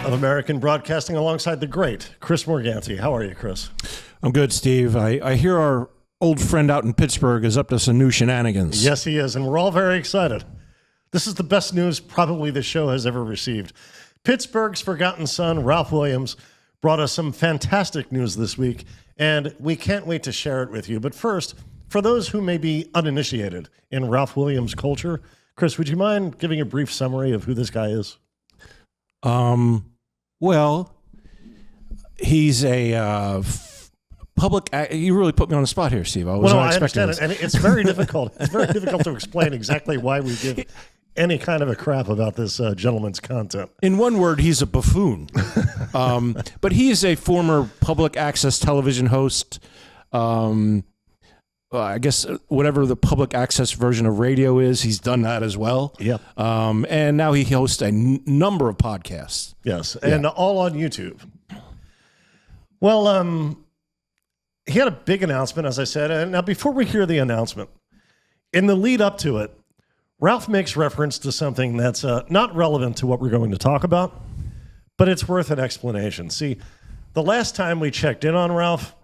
of American Broadcasting alongside the great Chris Morganti. How are you, Chris? I'm good, Steve. I hear our old friend out in Pittsburgh is up to some new shenanigans. Yes, he is, and we're all very excited. This is the best news probably the show has ever received. Pittsburgh's forgotten son, Ralph Williams, brought us some fantastic news this week, and we can't wait to share it with you. But first, for those who may be uninitiated in Ralph Williams culture, Chris, would you mind giving a brief summary of who this guy is? Well, he's a public. You really put me on the spot here, Steve. I understand it, and it's very difficult. It's very difficult to explain exactly why we give any kind of a crap about this gentleman's content. In one word, he's a buffoon. But he is a former public access television host. I guess whatever the public access version of radio is, he's done that as well. Yep. And now he hosts a number of podcasts. Yes, and all on YouTube. Well, he had a big announcement, as I said. And now, before we hear the announcement, in the lead up to it, Ralph makes reference to something that's not relevant to what we're going to talk about, but it's worth an explanation. See, the last time we checked in on Ralph,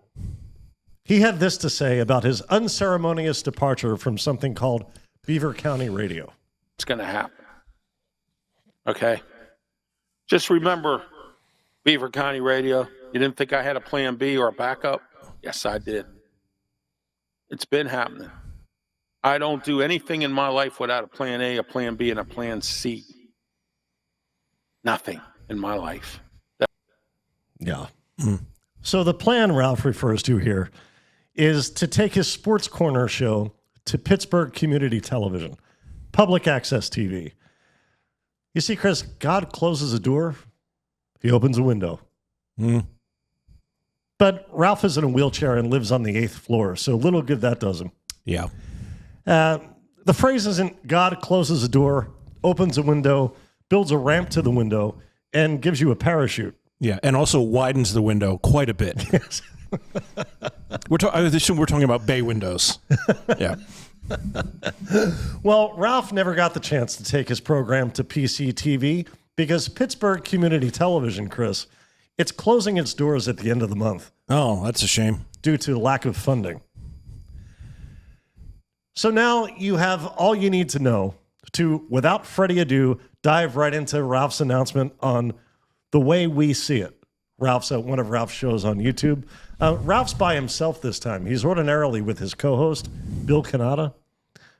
he had this to say about his unceremonious departure from something called Beaver County Radio. It's going to happen. Okay? Just remember, Beaver County Radio, you didn't think I had a plan B or a backup? Yes, I did. It's been happening. I don't do anything in my life without a plan A, a plan B, and a plan C. Nothing in my life. Yeah. So the plan Ralph refers to here is to take his Sports Corner show to Pittsburgh Community Television, public access TV. You see, Chris, God closes a door, he opens a window. But Ralph is in a wheelchair and lives on the 8th floor, so little good that does him. Yeah. The phrase isn't God closes a door, opens a window, builds a ramp to the window, and gives you a parachute. Yeah, and also widens the window quite a bit. Yes. I assume we're talking about bay windows. Yeah. Well, Ralph never got the chance to take his program to PCTV because Pittsburgh Community Television, Chris, it's closing its doors at the end of the month. Oh, that's a shame. Due to lack of funding. So now you have all you need to know to, without further ado, dive right into Ralph's announcement on The Way We See It. Ralph's at one of Ralph's shows on YouTube. Ralph's by himself this time. He's ordinarily with his co-host, Bill Canada.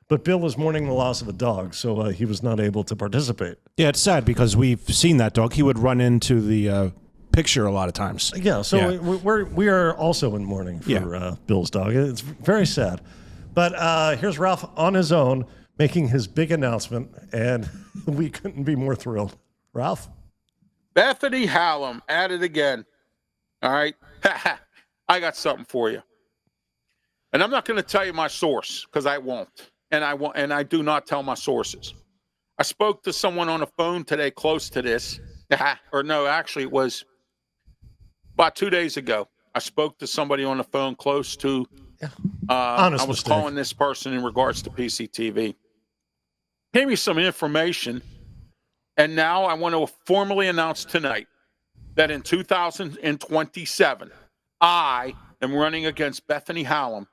But Bill is mourning the loss of a dog, so he was not able to participate. Yeah, it's sad because we've seen that dog. He would run into the picture a lot of times. Yeah, so we are also in mourning for Bill's dog. It's very sad. But here's Ralph on his own making his big announcement, and we couldn't be more thrilled. Ralph? Bethany Hallam at it again. All right? I got something for you. And I'm not going to tell you my source because I won't. And I do not tell my sources. I spoke to someone on the phone today close to this. Or no, actually it was about 2 days ago. I spoke to somebody on the phone close to I was calling this person in regards to PCTV. Gave me some information, and now I want to formally announce tonight that in 2027, I am running against Bethany Hallam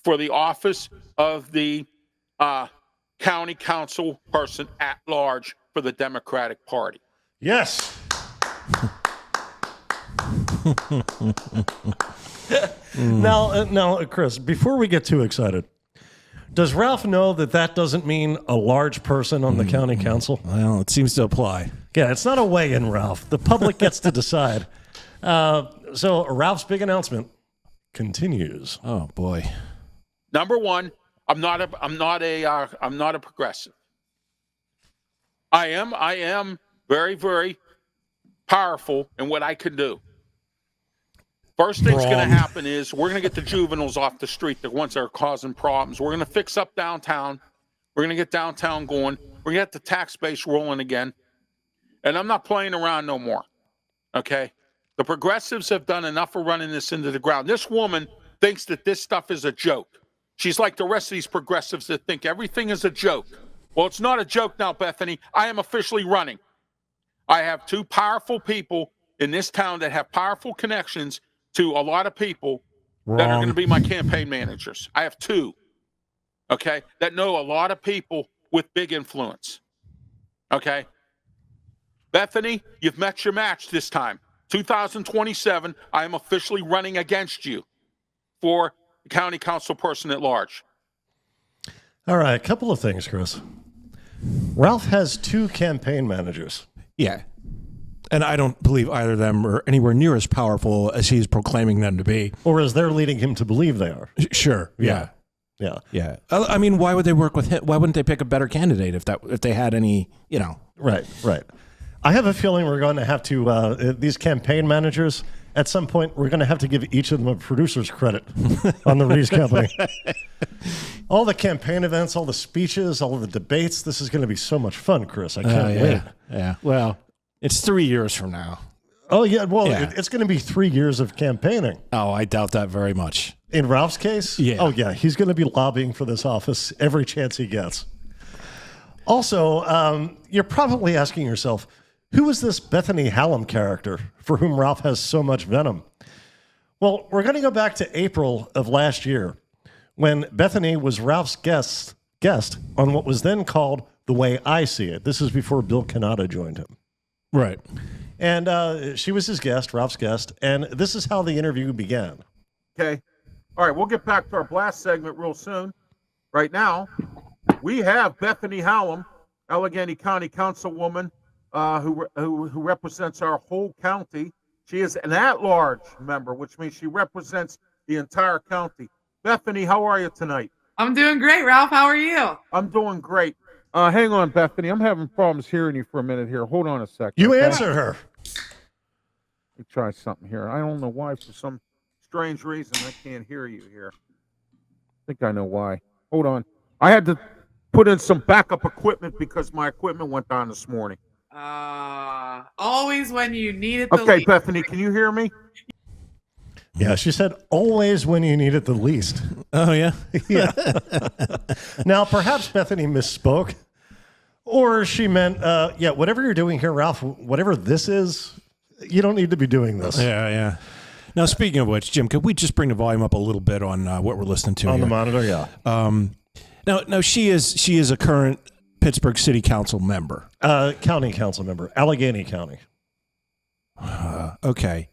for the office of the county council person at large for the Democratic Party. Yes. Now, Chris, before we get too excited, does Ralph know that doesn't mean a large person on the county council? Well, it seems to apply. Yeah, it's not a weigh-in, Ralph. The public gets to decide. So Ralph's big announcement continues. Oh boy. Number one, I'm not a progressive. I am very, very powerful in what I can do. First thing's going to happen is we're going to get the juveniles off the street, the ones that are causing problems. We're going to fix up downtown. We're going to get downtown going. We're going to get the tax base rolling again. And I'm not playing around no more. Okay? The progressives have done enough of running this into the ground. This woman thinks that this stuff is a joke. She's like the rest of these progressives that think everything is a joke. Well, it's not a joke now, Bethany. I am officially running. I have two powerful people in this town that have powerful connections to a lot of people that are going to be my campaign managers. I have two, okay, that know a lot of people with big influence. Okay. Bethany, you've met your match this time. 2027, I am officially running against you for the county council person at large. All right, a couple of things, Chris. Ralph has two campaign managers. Yeah. And I don't believe either of them are anywhere near as powerful as he's proclaiming them to be. Or as they're leading him to believe they are. Sure. Yeah. Yeah. Yeah. I mean, why would they work with him? Why wouldn't they pick a better candidate if they had any, Right. I have a feeling we're going to have to, these campaign managers, at some point, we're going to have to give each of them a producer's credit on the Reese Company. All the campaign events, all the speeches, all of the debates. This is going to be so much fun, Chris. I can't wait. Yeah. Well, it's 3 years from now. Oh, yeah. Well, Yeah. it's going to be 3 years of campaigning. Oh, I doubt that very much. In Ralph's case? Yeah. Oh, yeah. He's going to be lobbying for this office every chance he gets. Also, you're probably asking yourself, who is this Bethany Hallam character for whom Ralph has so much venom? Well, we're going to go back to April of last year when Bethany was Ralph's guest on what was then called The Way I See It. This is before Bill Cannata joined him. Right. And she was his guest, Ralph's guest, and this is how the interview began. Okay. All right, we'll get back to our blast segment real soon. Right now, we have Bethany Hallam, Allegheny County Councilwoman, who represents our whole county. She is an at-large member, which means she represents the entire county. Bethany, how are you tonight? I'm doing great, Ralph. How are you? I'm doing great. Hang on, Bethany. I'm having problems hearing you for a minute here. Hold on a second. You answered her. Let me try something here. I don't know why, for some strange reason, I can't hear you here. I think I know why. Hold on. I had to put in some backup equipment because my equipment went down this morning. Always when you need it the Okay, least. Bethany, can you hear me? Yeah, she said, always when you need it the least. Oh, yeah? Yeah. Now, perhaps Bethany misspoke, or she meant, whatever you're doing here, Ralph, whatever this is, you don't need to be doing this. Yeah. Now, speaking of which, Jim, could we just bring the volume up a little bit on what we're listening to On here? the monitor, yeah. Now she is a current Pittsburgh City Council member. County council member, Allegheny County. Okay.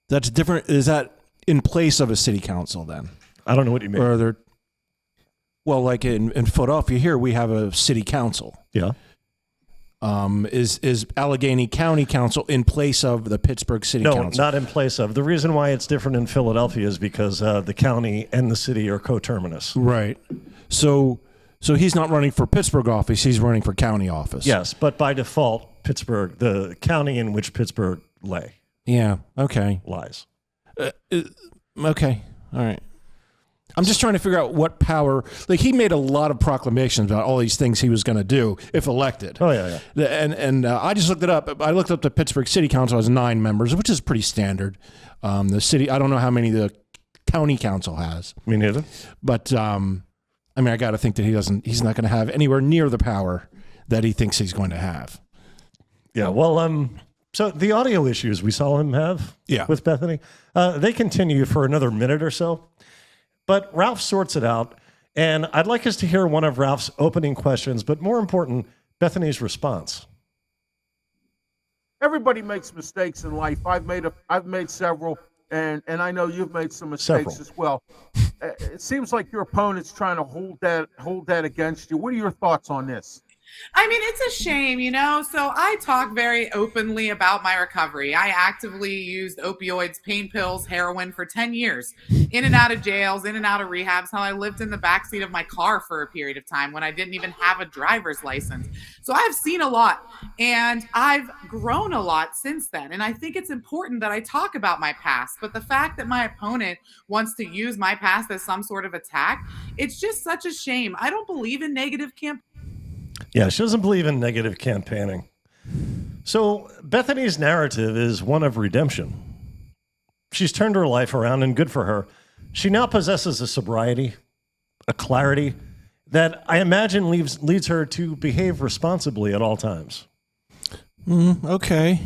That's different. Is that in place of a city council then? I don't know what you mean. Or are there... Well, like in Philadelphia here, we have a city council. Yeah. Is Allegheny County Council in place of the Pittsburgh City No, Council? not in place of. The reason why it's different in Philadelphia is because the county and the city are coterminous. Right. So he's not running for Pittsburgh office. He's running for county office. Yes, but by default, Pittsburgh, the county in which Pittsburgh Yeah. Okay. lies. Okay. All right. I'm just trying to figure out what power. Like, he made a lot of proclamations about all these things he was going to do if elected. Oh, yeah. And I just looked it up. I looked up the Pittsburgh City Council has 9 members, which is pretty standard. The city, I don't know how many the county council has. Me neither. But I mean, I got to think that he's not going to have anywhere near the power that he thinks he's going to have. Yeah, well, so the audio issues we saw him have with Bethany, they continue for another minute or so. But Ralph sorts it out, and I'd like us to hear one of Ralph's opening questions, but more important, Bethany's response. Everybody makes mistakes in life. I've made several, and I know you've made some mistakes as well. It seems like your opponent's trying to hold that against you. What are your thoughts on this? I mean, it's a shame, so I talk very openly about my recovery. I actively used opioids, pain pills, heroin for 10 years, in and out of jails, in and out of rehabs, how I lived in the backseat of my car for a period of time when I didn't even have a driver's license. So I've seen a lot, and I've grown a lot since then. And I think it's important that I talk about my past, but the fact that my opponent wants to use my past as some sort of attack, it's just such a shame. I don't believe in negative campaigns. Yeah, she doesn't believe in negative campaigning. So Bethany's narrative is one of redemption. She's turned her life around, and good for her. She now possesses a sobriety, a clarity that I imagine leads her to behave responsibly at all times. Okay.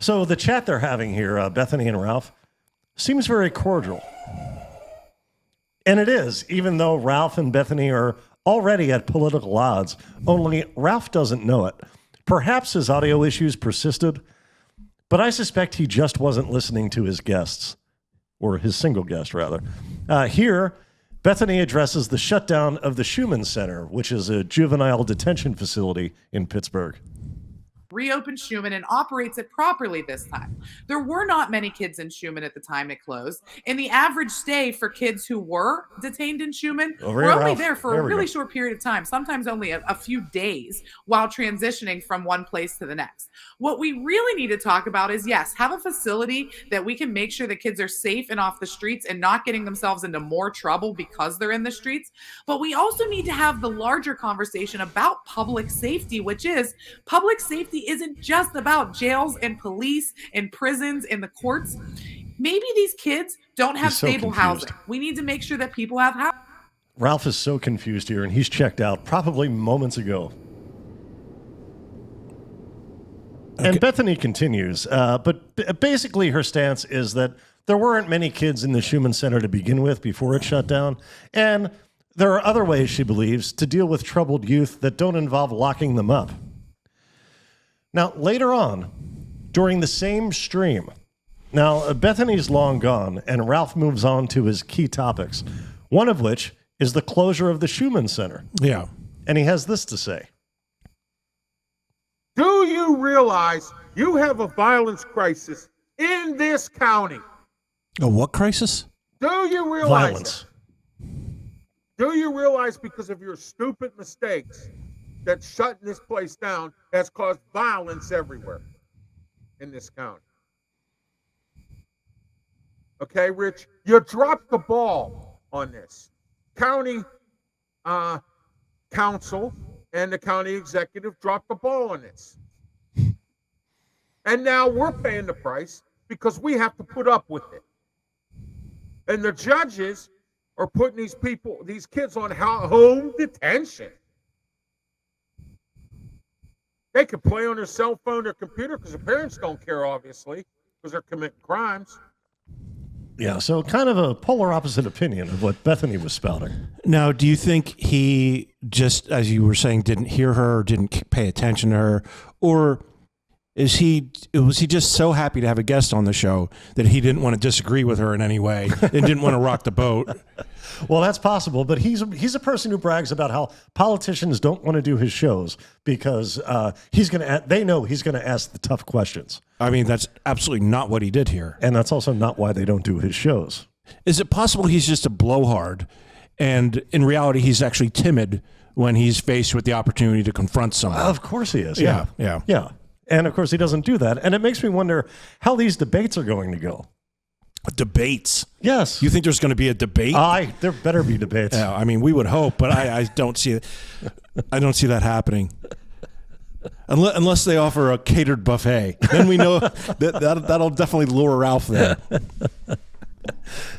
So the chat they're having here, Bethany and Ralph, seems very cordial. And it is, even though Ralph and Bethany are already at political odds, only Ralph doesn't know it. Perhaps his audio issues persisted, but I suspect he just wasn't listening to his guests, or his single guest, rather. Here, Bethany addresses the shutdown of the Schumann Center, which is a juvenile detention facility in Pittsburgh. Reopened Schumann and operates it properly this time. There were not many kids in Schumann at the time it closed, and the average stay for kids who were detained in Schumann were only there for a really short period of time, sometimes only a few days, while transitioning from one place to the next. What we really need to talk about is, yes, have a facility that we can make sure that kids are safe and off the streets and not getting themselves into more trouble because they're in the streets. But we also need to have the larger conversation about public safety, which is public safety isn't just about jails and police and prisons and the courts. Maybe these kids don't have stable housing. We need to make sure that people have housing. Ralph is so confused here, and he's checked out probably moments ago. Okay. And Bethany continues, but basically her stance is that there weren't many kids in the Schumann Center to begin with before it shut down, and there are other ways, she believes, to deal with troubled youth that don't involve locking them up. Now, later on, during the same stream, now Bethany's long gone, and Ralph moves on to his key topics, one of which is the closure of the Schumann Center. Yeah. And he has this to say. Do you realize you have a violence crisis in this county? A what crisis? Do you realize violence? Do you realize because of your stupid mistakes that shutting this place down has caused violence everywhere in this county? Okay, Rich, you dropped the ball on this. County council and the county executive dropped the ball on this. And now we're paying the price because we have to put up with it. And the judges are putting these kids on home detention. They can play on their cell phone or computer because their parents don't care, obviously, because they're committing crimes. Yeah, so kind of a polar opposite opinion of what Bethany was spouting. Now, do you think he just, as you were saying, didn't hear her or didn't pay attention to her? Or was he just so happy to have a guest on the show that he didn't want to disagree with her in any way and didn't want to rock the boat? Well, that's possible, but he's a person who brags about how politicians don't want to do his shows because they know he's going to ask the tough questions. I mean, that's absolutely not what he did here. And that's also not why they don't do his shows. Is it possible he's just a blowhard and in reality he's actually timid when he's faced with the opportunity to confront someone? Of course he is. Yeah. And of course he doesn't do that. And it makes me wonder how these debates are going to go. Debates? Yes. You think there's going to be a debate? There better be debates. Yeah, I mean, we would hope, but I don't see it. I don't see that happening. Unless they offer a catered buffet, then we know that'll definitely lure Ralph there.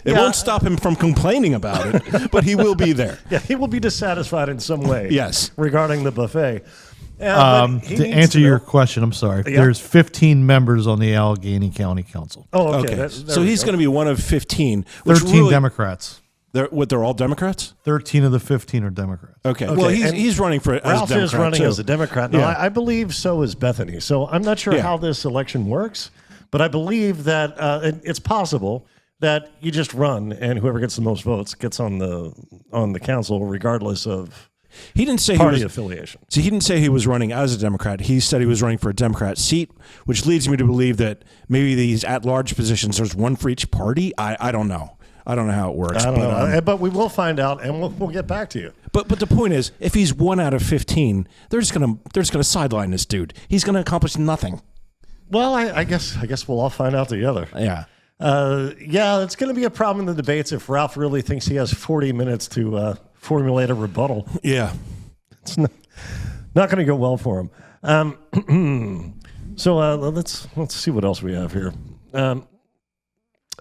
It won't stop him from complaining about it, but he will be there. Yeah, he will be dissatisfied in some way. Yes, regarding the buffet. To answer your question, I'm sorry. Yeah. There's 15 members on the Allegheny County Council. Oh, okay. So he's going to be one of 15. 13 Democrats. They're all Democrats? 13 of the 15 are Democrats. Okay. Well, he's running for Ralph as a Democrat is running too. as a Democrat. No, I believe so is Bethany. So I'm not sure how this election works, but I believe that it's possible that you just run and whoever gets the most votes gets on the council, regardless of he didn't say party affiliation. See, he didn't say he was running as a Democrat. He said he was running for a Democrat seat, which leads me to believe that maybe these at-large positions, there's one for each party. I don't know. I don't know how it works. I don't know. But we will find out, and we'll get back to you. But the point is, if he's 1 out of 15, they're just gonna sideline this dude. He's gonna accomplish nothing. Well, I guess we'll all find out together. Yeah. It's going to be a problem in the debates if Ralph really thinks he has 40 minutes to formulate a rebuttal. Yeah. It's not going to go well for him. So let's see what else we have here. All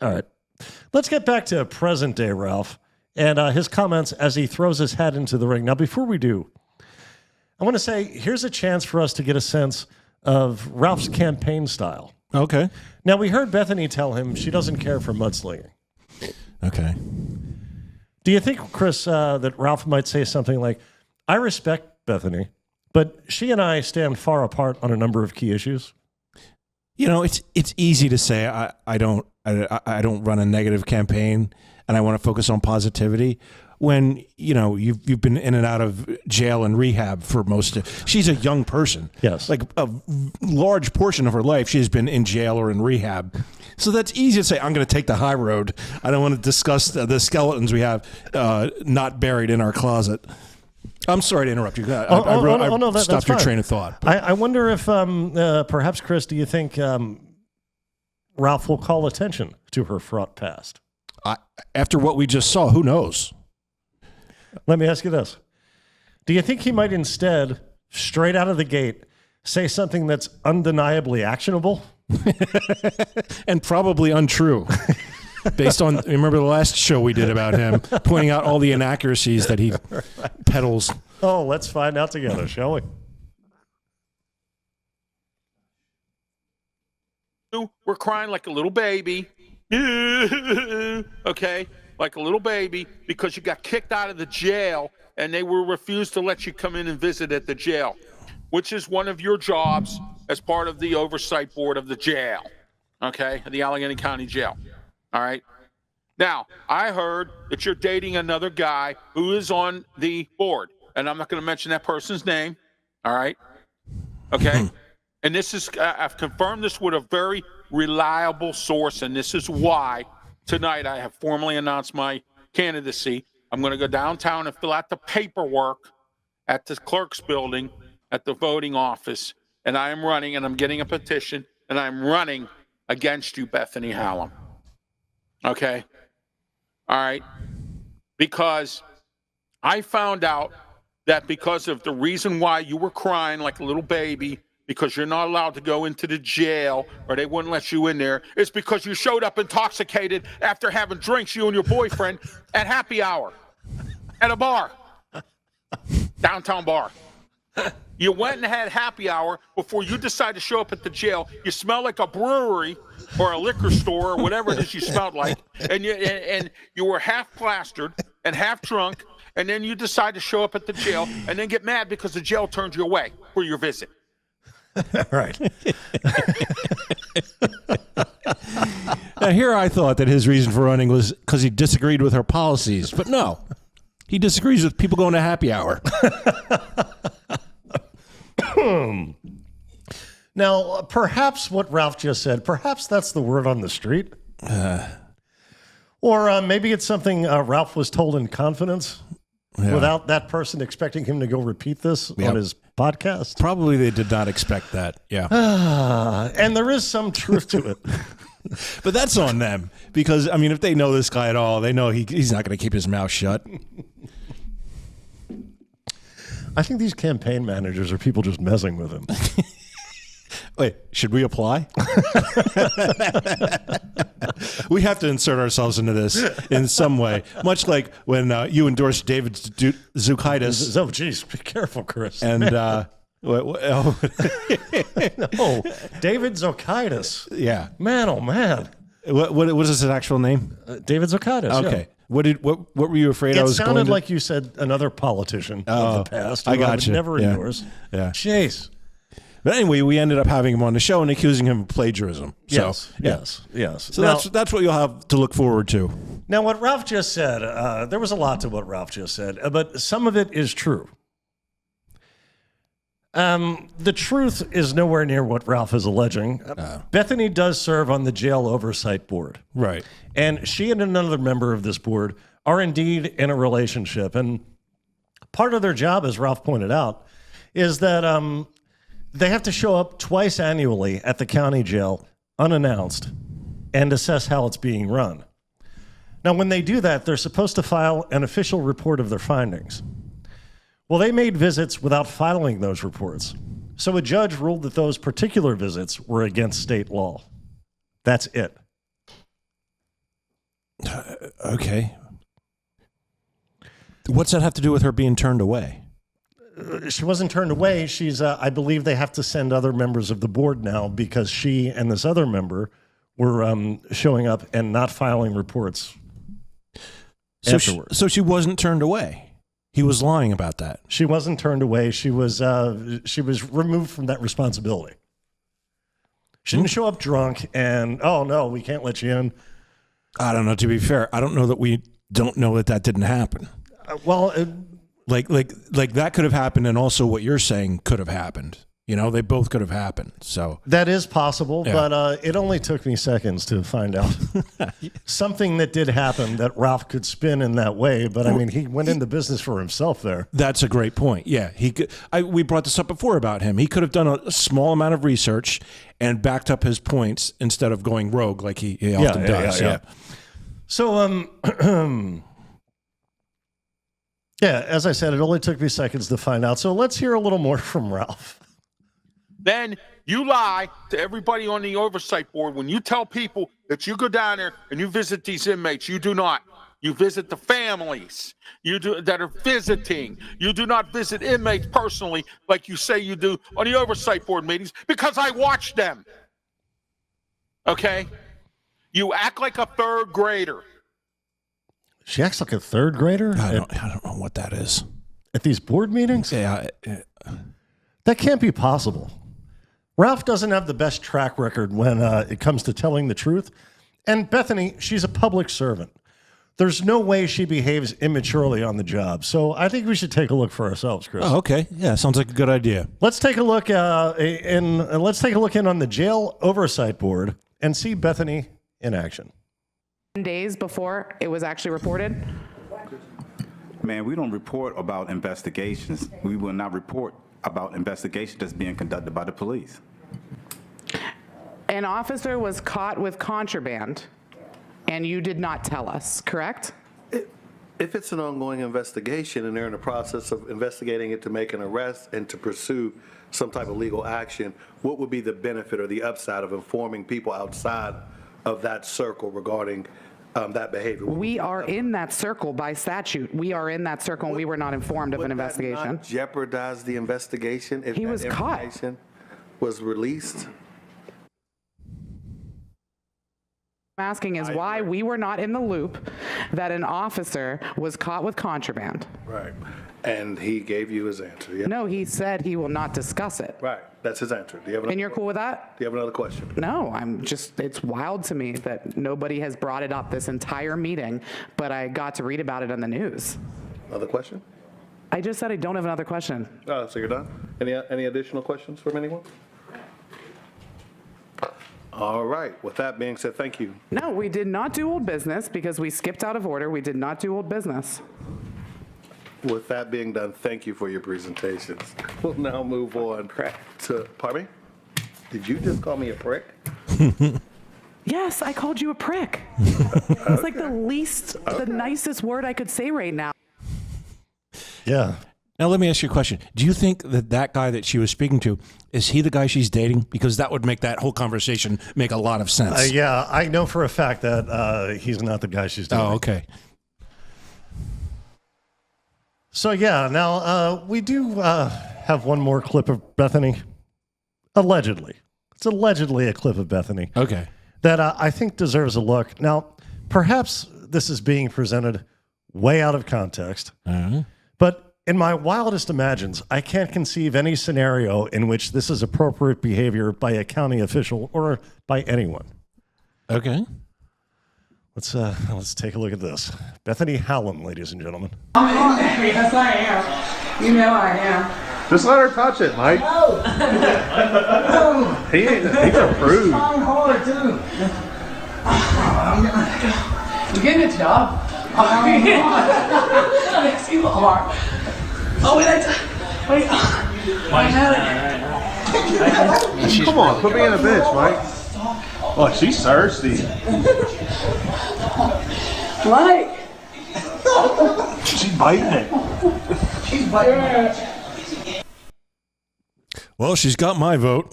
right. Let's get back to present day Ralph and his comments as he throws his hat into the ring. Now, before we do, I want to say here's a chance for us to get a sense of Ralph's campaign style. Okay. Now, we heard Bethany tell him she doesn't care for mudslinging. Okay. Do you think, Chris, that Ralph might say something like, I respect Bethany, but she and I stand far apart on a number of key issues? It's easy to say I don't run a negative campaign and I want to focus on positivity when you've been in and out of jail and rehab for most of. She's a young person. Yes, like a large portion of her life she's been in jail or in rehab. So that's easy to say. I'm going to take the high road. I don't want to discuss the skeletons we have not buried in our closet. I'm sorry to interrupt you. I stopped your train of thought. I wonder if perhaps, Chris, do you think Ralph will call attention to her fraught past? After what we just saw, who knows? Let me ask you this. Do you think he might instead, straight out of the gate, say something that's undeniably actionable? And probably untrue. Based on, remember the last show we did about him, pointing out all the inaccuracies that he peddles. Oh, let's find out together, shall we? We're crying like a little baby. Okay? Like a little baby because you got kicked out of the jail and they were refused to let you come in and visit at the jail, which is one of your jobs as part of the oversight board of the jail, okay, the Allegheny County Jail. All right. Now, I heard that you're dating another guy who is on the board, and I'm not going to mention that person's name. All right. Okay. And this is, I've confirmed this with a very reliable source, and this is why tonight I have formally announced my candidacy. I'm going to go downtown and fill out the paperwork at the clerk's building at the voting office, and I am running, and I'm getting a petition, and I'm running against you, Bethany Hallam. Okay? All right? Because I found out that because of the reason why you were crying like a little baby, because you're not allowed to go into the jail or they wouldn't let you in there, it's because you showed up intoxicated after having drinks, you and your boyfriend, at happy hour, at a bar, downtown bar. You went and had happy hour before you decided to show up at the jail. You smell like a brewery or a liquor store or whatever it is you smelled like, and you were half plastered and half drunk, and then you decide to show up at the jail and then get mad because the jail turned you away for your visit. Right. Now, here I thought that his reason for running was because he disagreed with her policies, but no, he disagrees with people going to happy hour. Now, perhaps what Ralph just said, perhaps that's the word on the street. Or maybe it's something Ralph was told in confidence without that person expecting him to go repeat this on his podcast. Probably they did not expect that. Yeah. And there is some truth to it. But that's on them because, I mean, if they know this guy at all, they know he's not going to keep his mouth shut. I think these campaign managers are people just messing with him. Wait, should we apply? We have to insert ourselves into this in some way, much like when you endorsed David Zukaitis. Oh, geez, be careful, Chris. And no, David Zukaitis. Yeah, man, oh man. What is his actual name? David Zukaitis. Okay. Yeah. What were you afraid I was going to? It sounded like you said another politician of the past. I got you. Never endorse. Yeah. Jeez. But anyway, we ended up having him on the show and accusing him of plagiarism. Yes. So now, that's what you'll have to look forward to. Now, what Ralph just said, there was a lot to what Ralph just said, but some of it is true. The truth is nowhere near what Ralph is alleging. Bethany does serve on the jail oversight board. Right. And she and another member of this board are indeed in a relationship. And part of their job, as Ralph pointed out, is that they have to show up twice annually at the county jail unannounced and assess how it's being run. Now, when they do that, they're supposed to file an official report of their findings. Well, they made visits without filing those reports. So a judge ruled that those particular visits were against state law. That's it. Okay. What's that have to do with her being turned away? she wasn't turned away. She's, I believe they have to send other members of the board now because she and this other member were showing up and not filing reports afterwards. So she wasn't turned away. He was lying about that. She wasn't turned away. She was removed from that responsibility. She didn't show up drunk and, oh, no, we can't let you in. I don't know. To be fair, I don't know that we don't know that didn't happen. Like that could have happened, and also what you're saying could have happened. You know, they both could have happened. So that is possible, yeah. But it only took me seconds to find out something that did happen that Ralph could spin in that way. But I mean, he went into business for himself there. That's a great point. Yeah, he could. We brought this up before about him. He could have done a small amount of research and backed up his points instead of going rogue like he often does. Yeah. So yeah, as I said, it only took me seconds to find out. So let's hear a little more from Ralph. Then you lie to everybody on the oversight board when you tell people that you go down there and you visit these inmates. You do not. You visit the families that are visiting. You do not visit inmates personally like you say you do on the oversight board meetings because I watch them. Okay? You act like a third grader. She acts like a third grader? I don't know what that is. At these board meetings? Yeah. That can't be possible. Ralph doesn't have the best track record when it comes to telling the truth. And Bethany, she's a public servant. There's no way she behaves immaturely on the job. So I think we should take a look for ourselves, Chris. Oh, okay. Yeah, sounds like a good idea. Let's take a look in on the jail oversight board and see Bethany in action. Days before it was actually reported? Man, we don't report about investigations. We will not report about investigations that's being conducted by the police. An officer was caught with contraband, and you did not tell us, correct? If it's an ongoing investigation and they're in the process of investigating it to make an arrest and to pursue some type of legal action, what would be the benefit or the upside of informing people outside of that circle regarding that behavior? We are in that circle by statute. We are in that circle, and we were not informed of an investigation. Would that not jeopardize the investigation if he was that caught. information was released? I'm asking is why we were not in the loop that an officer was caught with contraband. Right. And he gave you his answer. Yeah. No, he said he will not discuss it. Right. That's his answer. Do you have And you're cool with that? Do you have another question? No, it's wild to me that nobody has brought it up this entire meeting, but I got to read about it on the news. Another question? I just said I don't have another question. Oh, so you're done? Any additional questions from anyone? All right. With that being said, thank you. No, we did not do old business because we skipped out of order. We did not do old business. With that being done, thank you for your presentations. We'll now move on to, pardon me? Did you just call me a prick? Yes, I called you a prick. It's like the nicest word I could say right now. Yeah. Now, let me ask you a question. Do you think that guy that she was speaking to, is he the guy she's dating? Because that would make that whole conversation make a lot of sense. Yeah, I know for a fact that he's not the guy she's dating. Oh, okay. So, yeah, now we do have one more clip of Bethany. Allegedly. It's allegedly a clip of Bethany. Okay. That I think deserves a look. Now, perhaps this is being presented way out of context, but in my wildest imagines, I can't conceive any scenario in which this is appropriate behavior by a county official or by anyone. Okay. Let's take a look at this. Bethany Hallam, ladies and gentlemen. Yes, I am. You know I am. Just let her touch it, Mike. No. He's a prude. I'm hard too. You getting it, job? Yes, you are. Oh, wait, I had it. Come on, put me in a bitch, Mike. Oh, she's thirsty. Mike. She's biting it. She's biting it. Well, she's got my vote.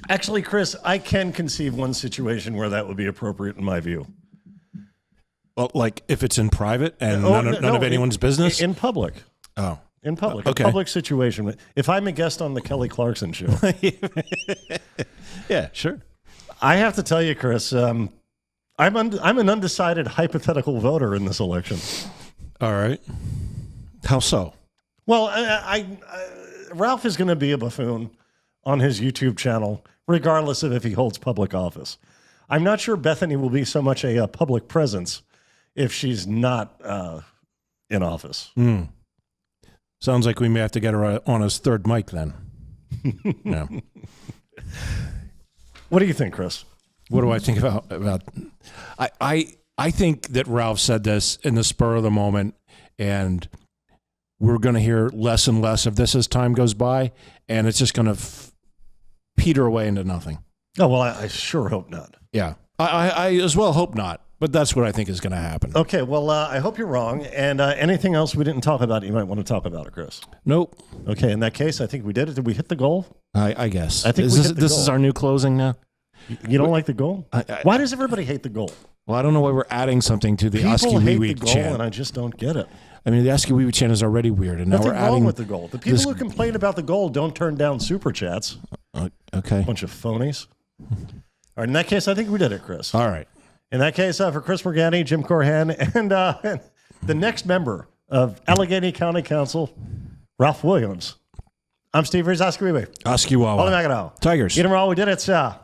Actually, Chris, I can conceive one situation where that would be appropriate in my view. Well, like if it's in private and none of anyone's business? In public. Oh. In public. Okay. A public situation. If I'm a guest on the Kelly Clarkson show. Yeah, sure. I have to tell you, Chris, I'm an undecided hypothetical voter in this election. All right. How so? Well, Ralph is going to be a buffoon on his YouTube channel, regardless of if he holds public office. I'm not sure Bethany will be so much a public presence if she's not in office. Sounds like we may have to get her on his third mic then. Yeah. What do you think, Chris? What do I think about? I think that Ralph said this in the spur of the moment, and we're going to hear less and less of this as time goes by, and it's just going to peter away into nothing. Oh, well, I sure hope not. Yeah. I as well hope not, but that's what I think is going to happen. Okay, well, I hope you're wrong. And anything else we didn't talk about you might want to talk about it, Chris? Nope. Okay, in that case, I think we did it. Did we hit the goal? I guess. I think this is our new closing now? You don't like the goal? Why does everybody hate the goal? Well, I don't know why we're adding something to the People Oski hate Wee the Wee goal, chant. and I just don't get it. I mean, the Oski Wee Wee chant is already weird, and Nothing now we're adding wrong with the goal. The people who complain about the goal don't turn down super chats. Okay. Bunch of phonies. All right, in that case, I think we did it, Chris. All right. In that case, for Chris Morgani, Jim Corhan, and the next member of Allegheny County Council, Ralph Williams, I'm Steve Rees, Oski Wee Wee. Oski Wawa. Holy Macadam. Tigers. Get them all. We did it, sir.